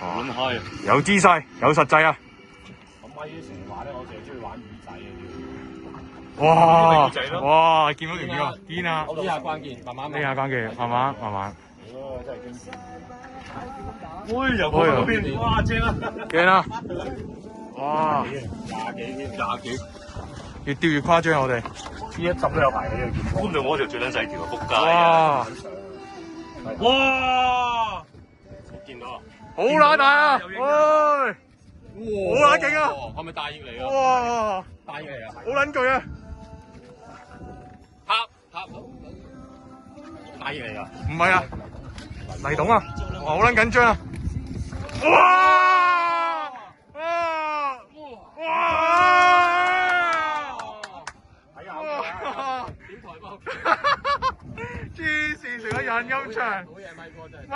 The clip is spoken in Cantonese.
玩開，有姿勢，有實際啊！咁咪成日話咧，我淨係中意玩魚仔嘅哇！魚仔咯哇！見到條魚啊，堅啊！呢下關鍵，慢慢呢下關鍵，慢慢慢慢。真係經典。喂，又過嗰邊，哇正啊！驚啊！哇！廿幾，越釣越誇張，我哋。呢一浸都有排嘅呢個。搬到我條最撚細條啊！仆街哇！哇！見到啊！好乸大啊！喂！好撚勁啊！係咪大翼嚟啊？哇！大翼嚟啊！好撚巨啊！拍大翼嚟啊！唔係啊，黎董啊！哇！好撚緊張啊！哇！哇！哇！睇下點台波？黐線，成個人咁長。好嘢，咪哥真係。咪